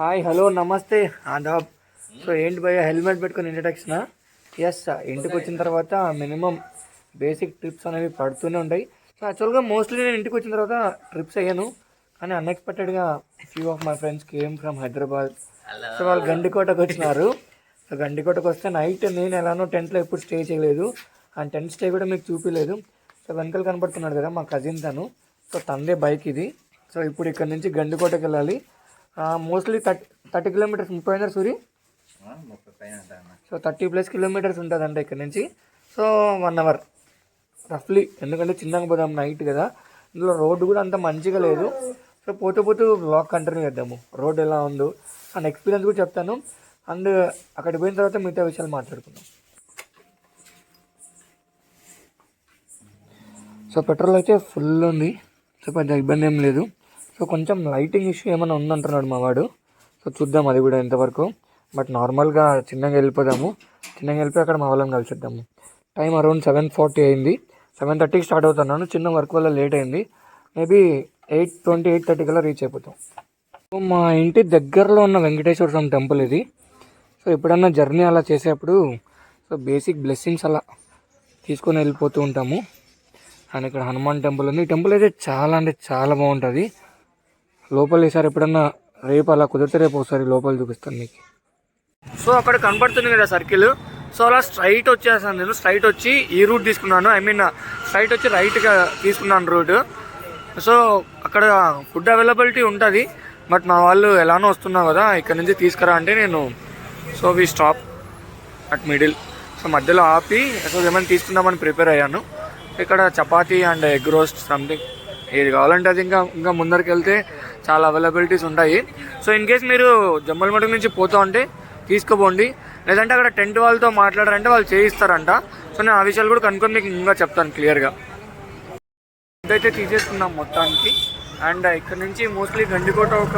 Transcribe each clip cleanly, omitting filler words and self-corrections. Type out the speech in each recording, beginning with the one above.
Hi hello నమస్తే Aadab. So ఏంటి భయ్య హెల్మెట్ పెట్టుకొని ఇంట్రడక్షన్? ఎస్, ఇంటికి వచ్చిన తర్వాత మినిమం బేసిక్ ట్రిప్స్ అనేవి పడుతూనే ఉంటాయి. సో యాక్చువల్గా మోస్ట్లీ నేను ఇంటికి వచ్చిన తర్వాత ట్రిప్స్ అయ్యాను, కానీ అన్ఎక్స్పెక్టెడ్గా few of my friends came from Hyderabad. So వాళ్ళు గండికోటకు వచ్చినారు. సో గండికోటకు వస్తే నైట్ నేను ఎలానో టెంట్లో ఎప్పుడు స్టే చేయలేదు, అండ్ టెంట్ స్టే కూడా మీకు చూపించలేదు. సో వెనకాల కనపడుతున్నాడు కదా మా కజిన్ తను. సో తందే బైక్ ఇది. సో ఇప్పుడు ఇక్కడ నుంచి గండికోటకి వెళ్ళాలి. మోస్ట్లీ 30 కిలోమీటర్స్, 30 అయినా సూరి. సో 30+ కిలోమీటర్స్ ఉంటుందంట ఇక్కడ నుంచి. సో 1 అవర్ రఫ్లీ, ఎందుకంటే చిన్నగా పోదాం నైట్ కదా. ఇందులో రోడ్డు కూడా అంత మంచిగా లేదు. సో పోతూ పోతూ బ్లాగ్ కంటిన్యూ చేద్దాము, రోడ్ ఎలా ఉందో అండ్ ఎక్స్పీరియన్స్ కూడా చెప్తాను. అండ్ అక్కడికి పోయిన తర్వాత మిగతా విషయాలు మాట్లాడుకుందాం. సో పెట్రోల్ అయితే ఫుల్ ఉంది, సో పెద్ద ఇబ్బంది ఏం లేదు. సో కొంచెం లైటింగ్ ఇష్యూ ఏమైనా ఉందంటున్నాడు మా వాడు. సో చూద్దాం అది కూడా ఎంతవరకు. బట్ నార్మల్గా చిన్నగా వెళ్ళిపోదాము, చిన్నగా వెళ్ళిపోయి అక్కడ మా వాళ్ళని కలిసిద్దాము. టైం అరౌండ్ 7:40 అయింది. 7:30కి స్టార్ట్ అవుతున్నాను, చిన్న వర్క్ వల్ల లేట్ అయింది. మేబీ 8:20, 8:30 కల్లా రీచ్ అయిపోతాం. సో మా ఇంటి దగ్గరలో ఉన్న వెంకటేశ్వర స్వామి టెంపుల్ ఇది. సో ఎప్పుడన్నా జర్నీ అలా చేసేప్పుడు సో బేసిక్ బ్లెస్సింగ్స్ అలా తీసుకొని వెళ్ళిపోతూ ఉంటాము. అండ్ ఇక్కడ హనుమాన్ టెంపుల్ ఉంది. ఈ టెంపుల్ అయితే చాలా అంటే చాలా బాగుంటుంది. లోపల ఈసారి ఎప్పుడన్నా రేపు అలా కుదిరితే రేపు ఒకసారి లోపల చూపిస్తాను మీకు. సో అక్కడ కనపడుతుంది కదా సర్కిల్. సో అలా స్ట్రైట్ వచ్చేసాను నేను. స్ట్రైట్ వచ్చి ఈ రూట్ తీసుకున్నాను, స్ట్రైట్ వచ్చి రైట్గా తీసుకున్నాను రూట్. సో అక్కడ ఫుడ్ అవైలబిలిటీ ఉంటుంది, బట్ మా వాళ్ళు ఎలానో వస్తున్నావు కదా ఇక్కడ నుంచి తీసుకురా అంటే నేను so we stop at middle. So మధ్యలో ఆపి సో ఏమైనా తీసుకుందామని ప్రిపేర్ అయ్యాను. ఇక్కడ chapati and egg roast something ఏది కావాలంటే అది. ఇంకా ముందరికి వెళ్తే చాలా అవైలబిలిటీస్ ఉంటాయి. సో ఇన్ కేస్ మీరు జమ్మలమడుగు నుంచి పోతా ఉంటే తీసుకోపోండి, లేదంటే అక్కడ టెంట్ వాళ్ళతో మాట్లాడారంటే వాళ్ళు చేయిస్తారంట. సో నేను ఆ విషయాలు కూడా కనుక్కొని మీకు ఇంకా చెప్తాను క్లియర్గా. ఇదైతే తీసేసుకున్నాం మొత్తానికి. అండ్ ఇక్కడ నుంచి మోస్ట్లీ గండికోట ఒక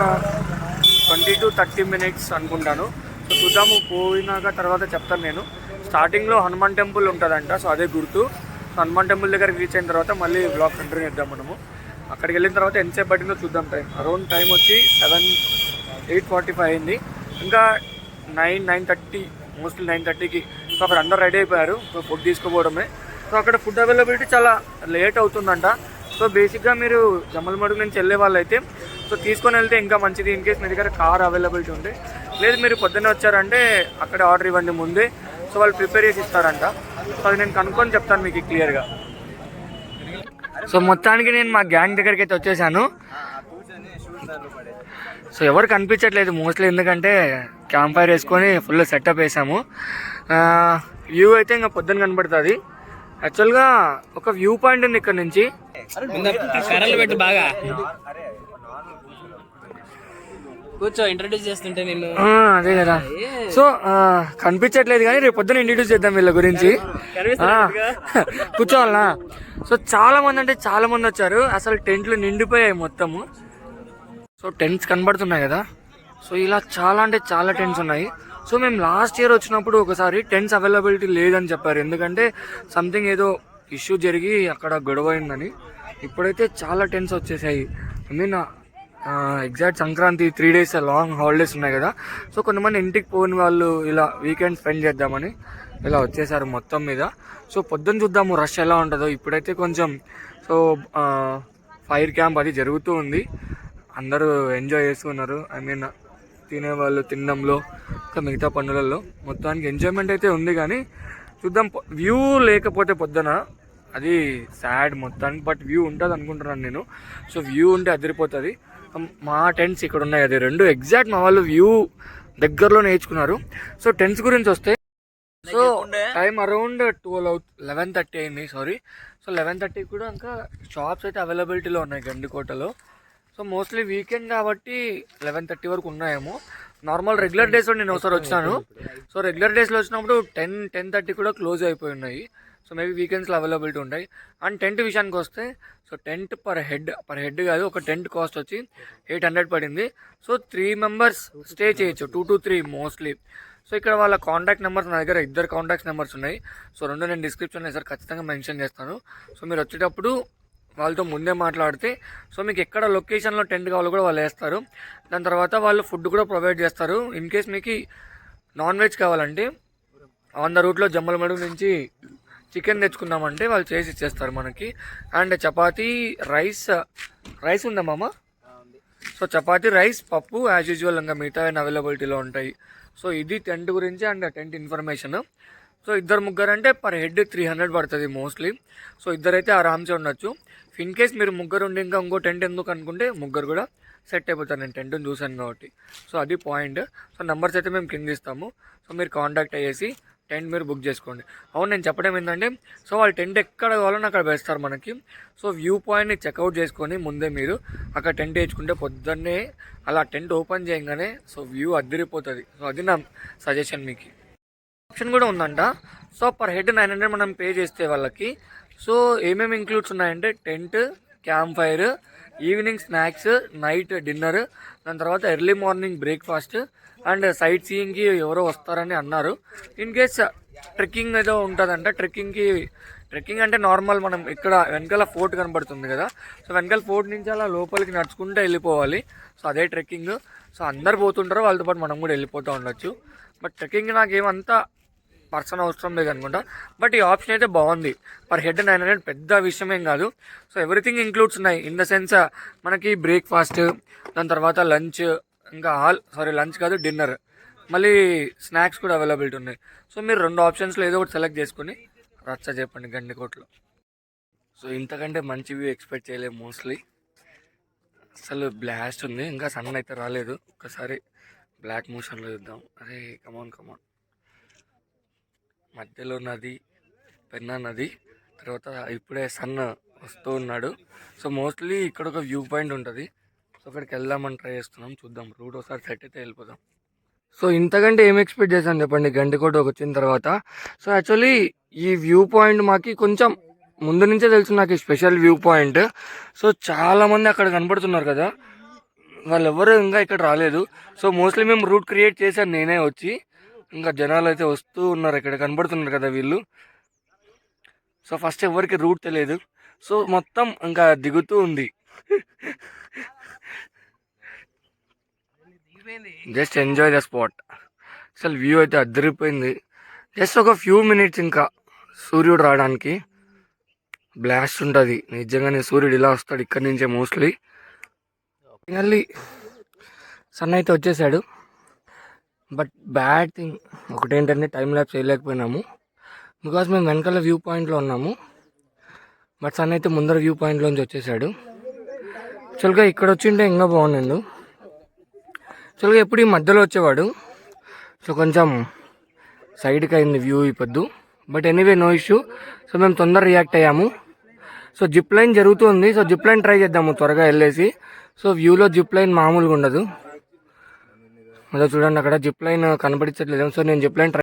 20 to 30 minutes అనుకుంటాను. సో చూద్దాము, పోయినాక తర్వాత చెప్తాను నేను. స్టార్టింగ్లో హనుమాన్ టెంపుల్ ఉంటుందంట, సో అదే గుర్తు. సో హనుమాన్ టెంపుల్ దగ్గరికి రీచ్ అయిన తర్వాత మళ్ళీ బ్లాగ్ కంటిన్యూ చేద్దాం మనము. అక్కడికి వెళ్ళిన తర్వాత ఎంతసేపు పట్టిందో చూద్దాం. అరౌండ్ టైం వచ్చి 8:45 అయింది. ఇంకా 9:30 మోస్ట్లీ 9:30కి సో అక్కడ అందరూ రెడీ అయిపోయారు. సో ఫుడ్ తీసుకుపోవడమే. సో అక్కడ ఫుడ్ అవైలబిలిటీ చాలా లేట్ అవుతుందంట. సో బేసిక్గా మీరు జమ్మలమడుగు నుంచి వెళ్ళే వాళ్ళైతే సో తీసుకొని వెళ్తే ఇంకా మంచిది. ఇన్ కేస్ మీ దగ్గర కార్ అవైలబిలిటీ ఉంటే, లేదు మీరు పొద్దున్నే వచ్చారంటే అక్కడ ఆర్డర్ ఇవ్వండి ముందే, సో వాళ్ళు ప్రిపేర్ చేసి ఇస్తారంట. సో అది నేను కనుక్కొని చెప్తాను మీకు క్లియర్గా. సో మొత్తానికి నేను మా గ్యాంగ్ దగ్గరికి అయితే వచ్చేసాను. సో ఎవరు కనిపించట్లేదు మోస్ట్లీ, ఎందుకంటే క్యాంప్ ఫైర్ వేసుకొని ఫుల్ సెటప్ వేసాము. వ్యూ అయితే ఇంకా పొద్దున్న కనబడుతుంది. యాక్చువల్గా ఒక వ్యూ పాయింట్ ఉంది ఇక్కడ నుంచి. కూర్చో, ఇంట్రడ్యూస్ చేస్తుంటే నేను. అదే కదా. సో కనిపించట్లేదు కానీ రేపు పొద్దున ఇంట్రడ్యూస్ చేద్దాం వీళ్ళ గురించి. కూర్చోవాలనా? సో చాలా మంది అంటే చాలా మంది వచ్చారు. అసలు టెంట్లు నిండిపోయాయి మొత్తము. సో టెంట్స్ కనబడుతున్నాయి కదా. సో ఇలా చాలా అంటే చాలా టెంట్స్ ఉన్నాయి. సో మేము లాస్ట్ ఇయర్ వచ్చినప్పుడు ఒకసారి టెంట్స్ అవైలబిలిటీ లేదని చెప్పారు, ఎందుకంటే సంథింగ్ ఏదో ఇష్యూ జరిగి అక్కడ గొడవ అయిందని. ఇప్పుడైతే చాలా టెంట్స్ వచ్చేసాయి. Exact Sankranti 3 days long holidays ఉన్నాయి కదా. సో కొంతమంది ఇంటికి పోయిన వాళ్ళు ఇలా వీకెండ్ స్పెండ్ చేద్దామని ఇలా వచ్చేసారు మొత్తం మీద. సో పొద్దున్న చూద్దాము రష్ ఎలా ఉంటుందో. ఇప్పుడైతే కొంచెం సో ఫైర్ క్యాంప్ అది జరుగుతూ ఉంది, అందరూ ఎంజాయ్ చేస్తున్నారు. తినేవాళ్ళు తినడంలో ఇంకా మిగతా పనులలో మొత్తానికి ఎంజాయ్మెంట్ అయితే ఉంది. కానీ చూద్దాం, వ్యూ లేకపోతే పొద్దున అది సాడ్ మొత్తానికి. బట్ వ్యూ ఉంటుంది అనుకుంటున్నాను నేను. సో వ్యూ ఉంటే అదిరిపోతుంది. మా టెంట్స్ ఇక్కడ ఉన్నాయి, అది 2 ఎగ్జాక్ట్ మా వాళ్ళు వ్యూ దగ్గరలో నేర్చుకున్నారు. సో టెంట్స్ గురించి వస్తే సో టైం అరౌండ్ 11:30 అయింది. సో 11:30 కూడా ఇంకా షాప్స్ అయితే అవైలబిలిటీలో ఉన్నాయి గండికోటలో. సో మోస్ట్లీ వీకెండ్ కాబట్టి 11:30 వరకు ఉన్నాయేమో. నార్మల్ రెగ్యులర్ డేస్లో నేను ఒకసారి వచ్చాను. సో రెగ్యులర్ డేస్లో వచ్చినప్పుడు 10-10:30 కూడా క్లోజ్ అయిపోయి ఉన్నాయి. సో మేబీ వీకెండ్స్లో అవైలబిలిటీ ఉంటాయి. అండ్ టెంట్ విషయానికి వస్తే సో టెంట్ పర్ హెడ్ కాదు, ఒక టెంట్ కాస్ట్ వచ్చి 800 పడింది. సో 3 members స్టే చేయొచ్చు, 2 to 3 మోస్ట్లీ. సో ఇక్కడ వాళ్ళ కాంటాక్ట్ నెంబర్స్ నా దగ్గర 2 కాంటాక్ట్ నెంబర్స్ ఉన్నాయి. సో 2 నేను డిస్క్రిప్షన్లో సార్ ఖచ్చితంగా మెన్షన్ చేస్తాను. సో మీరు వచ్చేటప్పుడు వాళ్ళతో ముందే మాట్లాడితే సో మీకు ఎక్కడ లొకేషన్లో టెంట్ కావాలో కూడా వాళ్ళు వేస్తారు. దాని తర్వాత వాళ్ళు ఫుడ్ కూడా ప్రొవైడ్ చేస్తారు. ఇన్ కేస్ మీకు నాన్ వెజ్ కావాలంటే ఆన్ ద రూట్లో జమ్మలమడుగు నుంచి చికెన్ తెచ్చుకున్నామంటే వాళ్ళు చేసి ఇచ్చేస్తారు మనకి. అండ్ చపాతీ రైస్ ఉందా మామ? సో చపాతీ రైస్ పప్పు యాజ్ యూజువల్ ఇంకా మిగతా అవైలబిలిటీలో ఉంటాయి. సో ఇది టెంట్ గురించి అండ్ టెంట్ ఇన్ఫర్మేషన్. సో ఇద్దరు ముగ్గురు అంటే పర్ హెడ్ 300 పడుతుంది మోస్ట్లీ. సో ఇద్దరైతే ఆరామ్సే ఉండొచ్చు. ఇన్ కేస్ మీరు ముగ్గురు ఉండి ఇంకా ఇంకో టెంట్ ఎందుకు అనుకుంటే ముగ్గురు కూడా సెట్ అయిపోతారు. నేను టెంట్ని చూశాను కాబట్టి. సో అది పాయింట్. సో నెంబర్స్ అయితే మేము కింద ఇస్తాము. సో మీరు కాంటాక్ట్ అయ్యేసి టెంట్ మీరు బుక్ చేసుకోండి. అవును, నేను చెప్పడం ఏంటంటే సో వాళ్ళు టెంట్ ఎక్కడ కావాలని అక్కడ వేస్తారు మనకి. సో వ్యూ పాయింట్ని చెక్అవుట్ చేసుకొని ముందే మీరు అక్కడ టెంట్ వేయించుకుంటే పొద్దున్నే అలా టెంట్ ఓపెన్ చేయగానే సో వ్యూ అద్దరిపోతుంది. సో అది నా సజెషన్ మీకు. ఆప్షన్ కూడా ఉందంట. సో పర్ హెడ్ 900 మనం పే చేస్తే వాళ్ళకి సో ఏమేమి ఇంక్లూడ్స్ ఉన్నాయంటే tent, camp fire, evening snacks, night dinner, దాని తర్వాత early morning breakfast and sight సీయింగ్కి ఎవరో వస్తారని అన్నారు. ఇన్ కేస్ ట్రెక్కింగ్ ఏదో ఉంటుందంట. ట్రెక్కింగ్ అంటే నార్మల్ మనం ఇక్కడ వెనకాల ఫోర్ట్ కనబడుతుంది కదా, సో వెనకాల ఫోర్ట్ నుంచి అలా లోపలికి నడుచుకుంటూ వెళ్ళిపోవాలి. సో అదే ట్రెక్కింగ్. సో అందరు పోతుంటారు, వాళ్ళతో పాటు మనం కూడా వెళ్ళిపోతూ ఉండొచ్చు. బట్ ట్రెక్కింగ్ నాకేమంతా పర్సన్ అవసరం లేదు అనుకుంటా. బట్ ఈ ఆప్షన్ అయితే బాగుంది. పర్ హెడ్ 900 పెద్ద విషయం ఏం కాదు. సో ఎవ్రీథింగ్ ఇంక్లూడ్స్ ఉన్నాయి. ఇన్ ద సెన్స్ మనకి బ్రేక్ఫాస్ట్, దాని తర్వాత లంచ్, ఇంకా లంచ్ కాదు డిన్నర్, మళ్ళీ స్నాక్స్ కూడా అవైలబిలిటీ ఉన్నాయి. సో మీరు 2 ఆప్షన్స్లో ఏదో ఒకటి సెలెక్ట్ చేసుకుని రచ్చ చెప్పండి గండికోటలో. సో ఇంతకంటే మంచి వ్యూ ఎక్స్పెక్ట్ చేయలేదు మోస్ట్లీ. అసలు బ్లాస్ట్ ఉంది. ఇంకా సన్ అయితే రాలేదు. ఒక్కసారి బ్లాక్ మోషన్లో చూద్దాం. అరే కమాన్. మధ్యలో నది, పెన్నా నది, తర్వాత ఇప్పుడే సన్ వస్తూ ఉన్నాడు. సో మోస్ట్లీ ఇక్కడ ఒక వ్యూ పాయింట్ ఉంటుంది. సో అక్కడికి వెళ్దామని ట్రై చేస్తున్నాం. చూద్దాం, రూట్ ఒకసారి సెట్ అయితే వెళ్ళిపోదాం. సో ఇంతకంటే ఏం ఎక్స్పెక్ట్ చేశాను చెప్పండి గండికోటకి వచ్చిన తర్వాత. సో యాక్చువల్లీ ఈ వ్యూ పాయింట్ మాకు కొంచెం ముందు నుంచే తెలుసు నాకు ఈ స్పెషల్ వ్యూ పాయింట్. సో చాలామంది అక్కడ కనపడుతున్నారు కదా, వాళ్ళు ఎవరు ఇంకా ఇక్కడ రాలేదు. సో మోస్ట్లీ మేము రూట్ క్రియేట్ చేశాను నేనే వచ్చి. ఇంకా జనాలు అయితే వస్తూ ఉన్నారు, ఇక్కడ కనబడుతున్నారు కదా వీళ్ళు. సో ఫస్ట్ ఎవరికి రూట్ తెలియదు. సో మొత్తం ఇంకా దిగుతూ ఉంది. Just enjoy the spot. అసలు వ్యూ అయితే అద్దరిపోయింది. జస్ట్ ఒక ఫ్యూ మినిట్స్ ఇంకా సూర్యుడు రావడానికి. బ్లాస్ట్ ఉంటుంది నిజంగానే. సూర్యుడు ఇలా వస్తాడు ఇక్కడి నుంచే మోస్ట్లీ. మళ్ళీ సన్ అయితే వచ్చేసాడు. బట్ బ్యాడ్ థింగ్ ఒకటేంటంటే టైం ల్యాప్స్ వేయలేకపోయినాము. బికాస్ మేము వెనకాల వ్యూ పాయింట్లో ఉన్నాము. బట్ సన్ అయితే ముందర వ్యూ పాయింట్లోంచి వచ్చేసాడు. యాక్చువల్గా ఇక్కడ వచ్చింటే ఇంకా బాగుండు. యాక్చువల్గా ఎప్పుడు ఈ మధ్యలో వచ్చేవాడు. సో కొంచెం సైడ్కి అయింది వ్యూ ఈ పొద్దు. But anyway no issue. So మేము తొందర రియాక్ట్ అయ్యాము. సో జిప్ లైన్ జరుగుతుంది. సో జిప్ లైన్ ట్రై చేద్దాము త్వరగా వెళ్ళేసి. సో వ్యూలో జిప్ లైన్ మామూలుగా ఉండదు. అదే చూడండి అక్కడ జిప్ లైన్ కనబడించట్లేదు. సో నేను జిప్ లైన్ ట్రై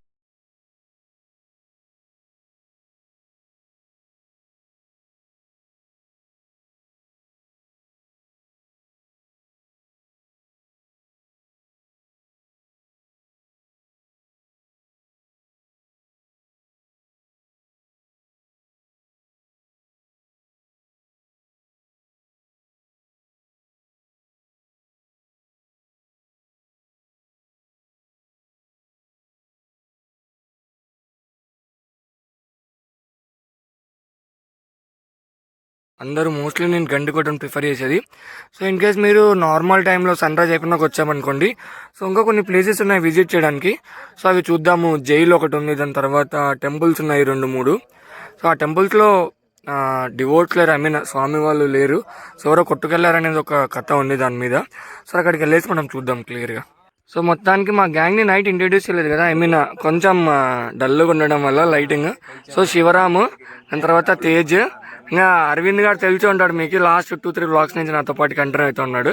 అందరూ మోస్ట్లీ నేను గండికోటను ప్రిఫర్ చేసేది. సో ఇన్ కేస్ మీరు నార్మల్ టైంలో సన్ రైజ్ అయిపోయినాక వచ్చామనుకోండి. సో ఇంకా కొన్ని ప్లేసెస్ ఉన్నాయి విజిట్ చేయడానికి. సో అవి చూద్దాము. జైలు ఒకటి ఉంది, దాని తర్వాత టెంపుల్స్ ఉన్నాయి 2-3. సో ఆ టెంపుల్స్లో డివోట్స్ లేరు, స్వామి వాళ్ళు లేరు. సో ఎవరో కొట్టుకెళ్ళారనేది ఒక కథ ఉంది దాని మీద. సో అక్కడికి వెళ్ళేసి మనం చూద్దాం క్లియర్గా. సో మొత్తానికి మా గ్యాంగ్ని నైట్ ఇంట్రడ్యూస్ చేయలేదు కదా, కొంచెం డల్గా ఉండడం వల్ల లైటింగ్. సో శివరాము, దాని తర్వాత తేజ్, ఇంకా అరవింద్ గారు తెలిసి ఉంటాడు మీకు. లాస్ట్ 2-3 బ్లాగ్స్ నుంచి నాతో పాటు కంటిన్యూ అవుతూ ఉన్నాడు.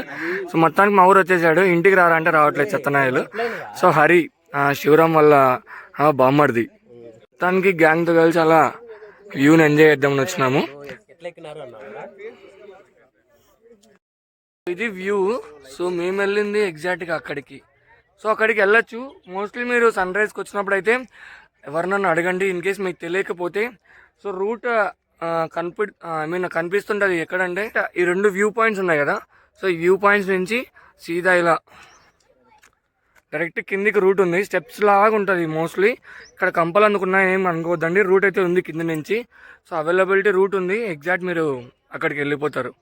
సో మొత్తానికి మా ఊరు వచ్చేసాడు. ఇంటికి రారా అంటే రావట్లేదు చెత్తనాయలు. సో హరి శివరాం వల్ల బామ్మర్ది. మొత్తానికి గ్యాంగ్తో కలిసి అలా వ్యూని ఎంజాయ్ చేద్దామని వచ్చినాము. ఇది వ్యూ. సో మేము వెళ్ళింది ఎగ్జాక్ట్గా అక్కడికి. సో అక్కడికి వెళ్ళొచ్చు. మోస్ట్లీ మీరు సన్ రైజ్కి వచ్చినప్పుడు అయితే ఎవరినన్నా అడగండి. ఇన్ కేస్ మీకు తెలియకపోతే సో రూట్ కనిపిస్తుంటుంది ఎక్కడంటే ఈ 2 వ్యూ పాయింట్స్ ఉన్నాయి కదా. సో ఈ వ్యూ పాయింట్స్ నుంచి సీదా ఇలా డైరెక్ట్ కిందికి రూట్ ఉంది. స్టెప్స్ లాగా ఉంటుంది మోస్ట్లీ. ఇక్కడ కంపలు అందుకున్నాయి ఏం అనుకోవద్దండి, రూట్ అయితే ఉంది కింద నుంచి. సో అవైలబిలిటీ రూట్ ఉంది, ఎగ్జాక్ట్ మీరు అక్కడికి వెళ్ళిపోతారు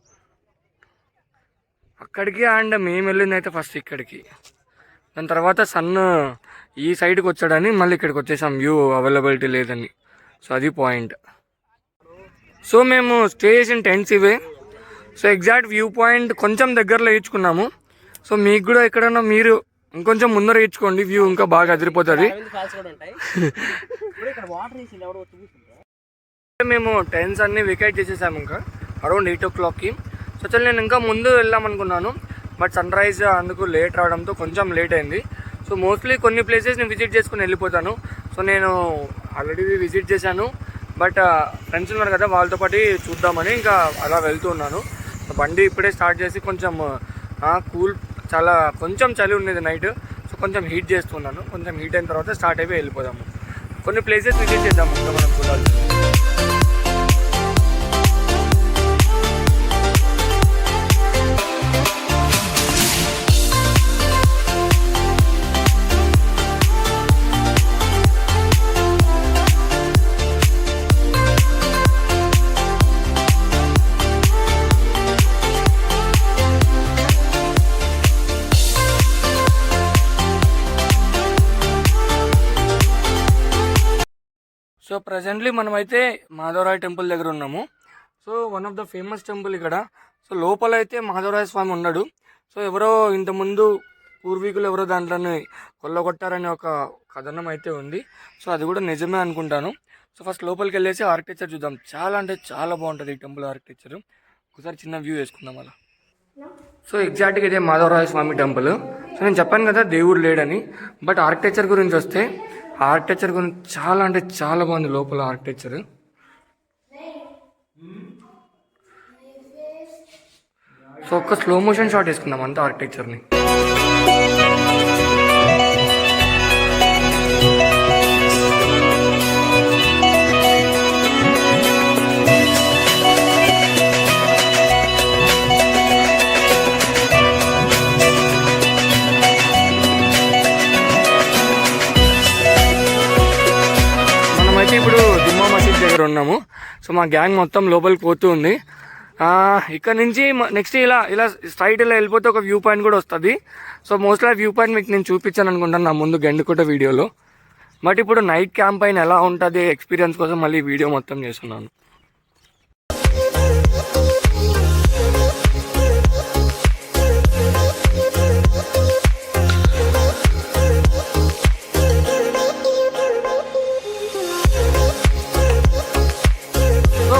అక్కడికి. అండ్ మేము వెళ్ళింది అయితే ఫస్ట్ ఇక్కడికి, దాని తర్వాత సన్ ఈ సైడ్కి వచ్చాడని మళ్ళీ ఇక్కడికి వచ్చేసాం, వ్యూ అవైలబిలిటీ లేదని. సో అది పాయింట్. సో మేము స్టే చేసిన టెంట్స్ ఇవే. సో ఎగ్జాక్ట్ వ్యూ పాయింట్ కొంచెం దగ్గరలో ఇచ్చుకున్నాము. సో మీకు కూడా ఎక్కడన్నా మీరు ఇంకొంచెం ముందర ఇచ్చుకోండి, వ్యూ ఇంకా బాగా అదిరిపోతుంది. మేము టెంట్స్ అన్ని వికెట్ చేసేసాము ఇంకా అరౌండ్ 8 o'clockకి. సో చల్ నేను ఇంకా ముందు వెళ్దాం అనుకున్నాను, బట్ సన్ రైజ్ అందుకు లేట్ రావడంతో కొంచెం లేట్ అయింది. సో మోస్ట్లీ కొన్ని ప్లేసెస్ని విజిట్ చేసుకుని వెళ్ళిపోతాను. సో నేను ఆల్రెడీ విజిట్ చేశాను, బట్ ఫ్రెండ్స్ ఉన్నారు కదా వాళ్ళతో పాటు చూద్దామని ఇంకా అలా వెళ్తూ ఉన్నాను. బండి ఇప్పుడే స్టార్ట్ చేసి కొంచెం కూల్, చాలా కొంచెం చలి ఉండేది నైట్. సో కొంచెం హీట్ చేస్తున్నాను, కొంచెం హీట్ అయిన తర్వాత స్టార్ట్ అయిపోయి వెళ్ళిపోదాము. కొన్ని ప్లేసెస్ విజిట్ చేద్దాము ఇంకా మనం చూడాలి. సో ప్రజెంట్లీ మనమైతే మాధవరాయ టెంపుల్ దగ్గర ఉన్నాము. So one of the famous temple ఇక్కడ. సో లోపల అయితే మాధవరాయ స్వామి ఉన్నాడు. సో ఎవరో ఇంతకుముందు పూర్వీకులు ఎవరో దాంట్లోనే కొల్లగొట్టారనే ఒక కథనం అయితే ఉంది. సో అది కూడా నిజమే అనుకుంటాను. సో ఫస్ట్ లోపలికి వెళ్ళేసి ఆర్కిటెక్చర్ చూద్దాం. చాలా అంటే చాలా బాగుంటుంది ఈ టెంపుల్ ఆర్కిటెక్చర్. ఒకసారి చిన్న వ్యూ వేసుకుందాం అలా. సో ఎగ్జాక్ట్గా ఇదే మాధవరాయ స్వామి టెంపుల్. సో నేను చెప్పాను కదా దేవుడు లేడని, బట్ ఆర్కిటెక్చర్ గురించి వస్తే ఆర్కిటెక్చర్ గురించి చాలా అంటే చాలా బాగుంది లోపల ఆర్కిటెక్చర్. సో ఒక్క స్లో మోషన్ షాట్ వేసుకుందాం అంతా ఆర్కిటెక్చర్ని. ఇప్పుడు దిమ్మా మసీద్ దగ్గర ఉన్నాము. సో మా గ్యాంగ్ మొత్తం లోపలికి పోతూ ఉంది. ఇక్కడ నుంచి నెక్స్ట్ ఇలా ఇలా స్ట్రైట్ ఇలా వెళ్ళిపోతే ఒక వ్యూ పాయింట్ కూడా వస్తుంది. సో మోస్ట్లీ ఆ వ్యూ పాయింట్ మీకు నేను చూపించాను అనుకుంటాను నా ముందు గండికోట వీడియోలో. బట్ ఇప్పుడు నైట్ క్యాంప్ పైన ఎలా ఉంటుంది ఎక్స్పీరియన్స్ కోసం మళ్ళీ వీడియో మొత్తం చేస్తున్నాను.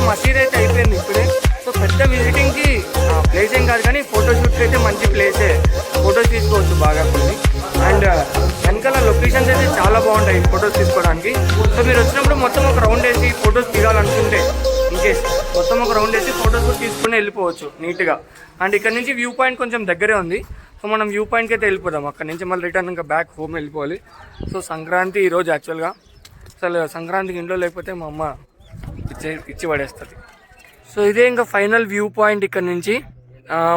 మసీద్ అయితే అయిపోయింది ఇప్పుడే. సో పెద్ద విజిటింగ్కి ప్లేస్ ఏం కాదు, కానీ ఫోటోషూట్కి అయితే మంచి ప్లేసే. ఫొటోస్ తీసుకోవచ్చు బాగా కొన్ని. అండ్ వెనకాల లొకేషన్స్ అయితే చాలా బాగుంటాయి ఫొటోస్ తీసుకోవడానికి. సో మీరు వచ్చినప్పుడు మొత్తం ఒక రౌండ్ వేసి ఫొటోస్ దిగాలనుకుంటే ఇన్కేస్ మొత్తం ఒక రౌండ్ వేసి ఫొటోస్ కూడా తీసుకుని వెళ్ళిపోవచ్చు నీట్గా. అండ్ ఇక్కడ నుంచి వ్యూ పాయింట్ కొంచెం దగ్గరే ఉంది. సో మనం వ్యూ పాయింట్కి అయితే వెళ్ళిపోదాం. అక్కడ నుంచి మళ్ళీ రిటర్న్ ఇంకా బ్యాక్ హోమ్ వెళ్ళిపోవాలి. సో సంక్రాంతి ఈరోజు యాక్చువల్గా. అసలు సంక్రాంతికి ఇంట్లో లేకపోతే మా అమ్మ ఇచ్చి పడేస్తుంది. సో ఇదే ఇంకా ఫైనల్ వ్యూ పాయింట్ ఇక్కడ నుంచి.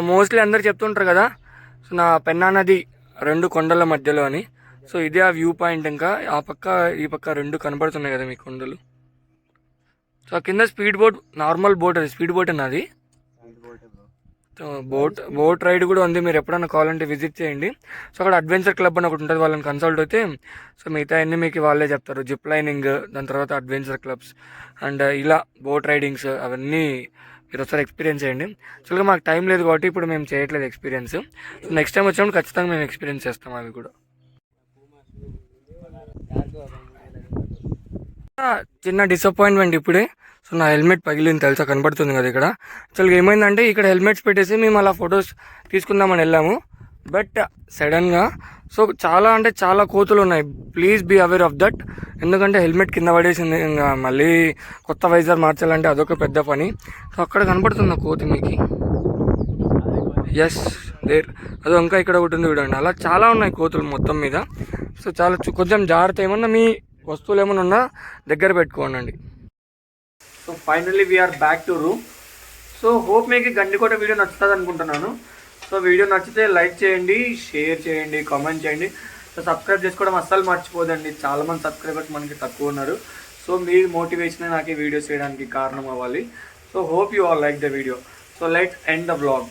మోస్ట్లీ అందరు చెప్తుంటారు కదా సో నా పెన్నా నది 2 కొండల మధ్యలో అని. సో ఇదే ఆ వ్యూ పాయింట్. ఇంకా ఆ పక్క ఈ పక్క 2 కనబడుతున్నాయి కదా మీ కొండలు. సో కింద స్పీడ్ బోట్, నార్మల్ బోట్, అది స్పీడ్ బోట్ అన్నది. బోట్ రైడ్ కూడా ఉంది, మీరు ఎప్పుడైనా కావాలంటే విజిట్ చేయండి. సో అక్కడ అడ్వెంచర్ క్లబ్ అని ఒకటి ఉంటుంది, వాళ్ళని కన్సల్ట్ అయితే సో మిగతా అన్నీ మీకు వాళ్ళే చెప్తారు. జిప్ లైనింగ్, దాని తర్వాత అడ్వెంచర్ క్లబ్స్ అండ్ ఇలా బోట్ రైడింగ్స్ అవన్నీ మీరు ఒకసారి ఎక్స్పీరియన్స్ చేయండి. యాక్చువల్గా మాకు టైం లేదు కాబట్టి ఇప్పుడు మేము చేయట్లేదు ఎక్స్పీరియన్స్. సో నెక్స్ట్ టైం వచ్చినప్పుడు ఖచ్చితంగా మేము ఎక్స్పీరియన్స్ చేస్తాం అవి కూడా. చిన్న డిసప్పాయింట్మెంట్ ఇప్పుడే. సో నా హెల్మెట్ పగిలింది తెలుసా, కనబడుతుంది కదా ఇక్కడ. యాక్చువల్గా ఏమైందంటే ఇక్కడ హెల్మెట్స్ పెట్టేసి మేము అలా ఫొటోస్ తీసుకుందామని వెళ్ళాము. బట్ సడన్గా సో చాలా అంటే చాలా కోతులు ఉన్నాయి. Please be aware of that. ఎందుకంటే హెల్మెట్ కింద పడేసింది, ఇంకా మళ్ళీ కొత్త వైజర్ మార్చాలంటే అదొక పెద్ద పని. సో అక్కడ కనబడుతుంది కోతి మీకు. ఎస్ దేర్, అదో ఇంకా ఇక్కడ ఒకటి ఉంది చూడండి. అలా చాలా ఉన్నాయి కోతులు మొత్తం మీద. సో చాలా కొంచెం జాగ్రత్త, ఏమన్నా మీ వస్తువులు ఏమైనా ఉన్నా దగ్గర పెట్టుకోండి. So finally we're back to room. So hope మీకు గండికోట వీడియో నచ్చుతుంది అనుకుంటున్నాను. సో వీడియో నచ్చితే లైక్ చేయండి, షేర్ చేయండి, కామెంట్ చేయండి. సో సబ్స్క్రైబ్ చేసుకోవడం అస్సలు మర్చిపోదండి. చాలామంది సబ్స్క్రైబర్స్ మనకి తక్కువ ఉన్నారు. సో మీ మోటివేషన్ నాకు ఈ వీడియోస్ చేయడానికి కారణం అవ్వాలి. So hope you all like the video. So let's end the vlog.